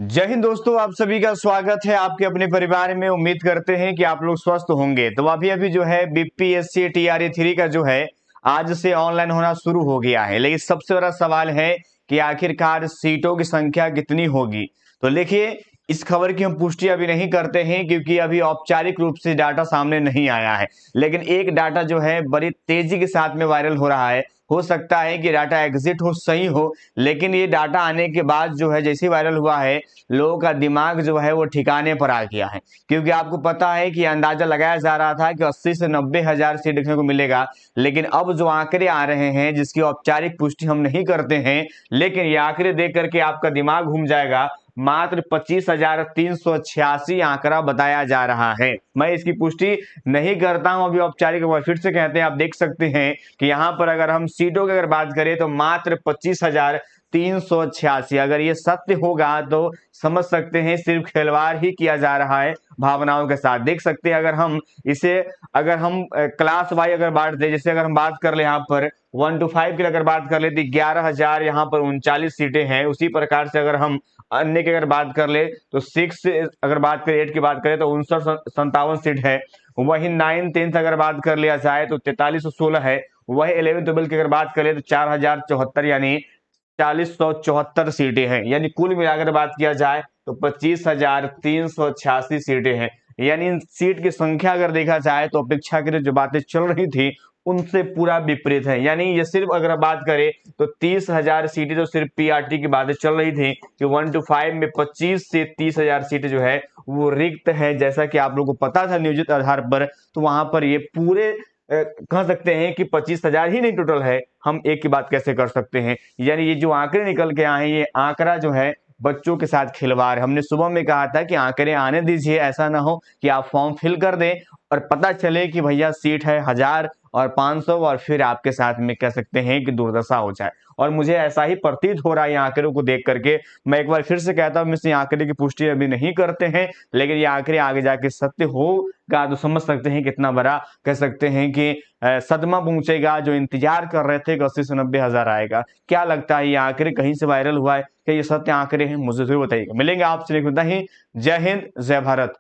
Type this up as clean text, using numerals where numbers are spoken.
जय हिंद दोस्तों, आप सभी का स्वागत है आपके अपने परिवार में। उम्मीद करते हैं कि आप लोग स्वस्थ होंगे। तो अभी अभी जो है बीपीएससी टीआरई 3 का जो है आज से ऑनलाइन होना शुरू हो गया है। लेकिन सबसे बड़ा सवाल है कि आखिरकार सीटों की संख्या कितनी होगी। तो देखिए, इस खबर की हम पुष्टि अभी नहीं करते हैं क्योंकि अभी औपचारिक रूप से डाटा सामने नहीं आया है। लेकिन एक डाटा जो है बड़ी तेजी के साथ में वायरल हो रहा है। हो सकता है कि डाटा एग्जिट हो, सही हो, लेकिन ये डाटा आने के बाद जो है जैसे वायरल हुआ है, लोगों का दिमाग जो है वो ठिकाने पर आ गया है। क्योंकि आपको पता है कि अंदाजा लगाया जा रहा था कि 80 से 90 हजार सीट देखने को मिलेगा। लेकिन अब जो आंकड़े आ रहे हैं, जिसकी औपचारिक पुष्टि हम नहीं करते हैं, लेकिन ये आंकड़े देख करके आपका दिमाग घूम जाएगा। मात्र 25,386 आंकड़ा बताया जा रहा है। मैं इसकी पुष्टि नहीं करता हूं, अभी औपचारिक फिर से कहते हैं। आप देख सकते हैं कि यहाँ पर अगर हम सीटों की अगर बात करें तो मात्र 25,386। अगर ये सत्य होगा तो समझ सकते हैं सिर्फ खिलवाड़ ही किया जा रहा है भावनाओं के साथ। देख सकते हैं अगर हम क्लास वाइज अगर बांट दे, जैसे अगर हम बात कर ले यहाँ पर 1 to 5 की अगर बात कर ले तो 11,000 यहाँ पर 39 सीटें हैं। उसी प्रकार से अगर हम अन्य की अगर बात कर ले तो 6 अगर बात करें 8 की बात करें तो 59-57 सीट है। वही 9-10 अगर बात कर लिया जाए तो 4316 है। वही 11-12 की अगर बात करें तो 4074 यानी 4074 सीटें हैं। यानी कुल मिलाकर बात किया जाए तो 25,386 सीटें हैं। यानी इन सीट की संख्या अगर देखा जाए तो अपेक्षाकृत जो बातें चल रही थी उनसे पूरा विपरीत है। यानी ये सिर्फ अगर बात करें तो 30,000 सीटें जो सिर्फ पीआरटी की बातें चल रही थी कि 1 to 5 में 25 से 30,000 सीटें जो है वो रिक्त है, जैसा कि आप लोगों को पता था नियोजित आधार पर। तो वहां पर ये पूरे कह सकते हैं कि 25,000 ही नहीं टोटल है। हम एक की बात कैसे कर सकते हैं। यानी ये जो आंकड़े निकल के आए हैं, ये आंकड़ा जो है बच्चों के साथ खिलवाड़। हमने सुबह में कहा था कि आंकड़े आने दीजिए, ऐसा ना हो कि आप फॉर्म फिल कर दें और पता चले कि भैया सीट है 1000 और 500 और फिर आपके साथ में कह सकते हैं कि दुर्दशा हो जाए। और मुझे ऐसा ही प्रतीत हो रहा है आंकड़ों को देख करके। मैं एक बार फिर से कहता हूं, इस आंकड़े की पुष्टि अभी नहीं करते हैं, लेकिन ये आंकड़े आगे जाके सत्य होगा तो समझ सकते हैं कितना बड़ा कह सकते हैं कि सदमा पहुंचेगा। जो इंतजार कर रहे थे कि 80 से 90 हजार आएगा, क्या लगता है ये आंकड़े कहीं से वायरल हुआ है? क्या ये सत्य आंकड़े हैं? मुझे जरूर बताइएगा। मिलेंगे आपसे, ही जय हिंद जय भारत।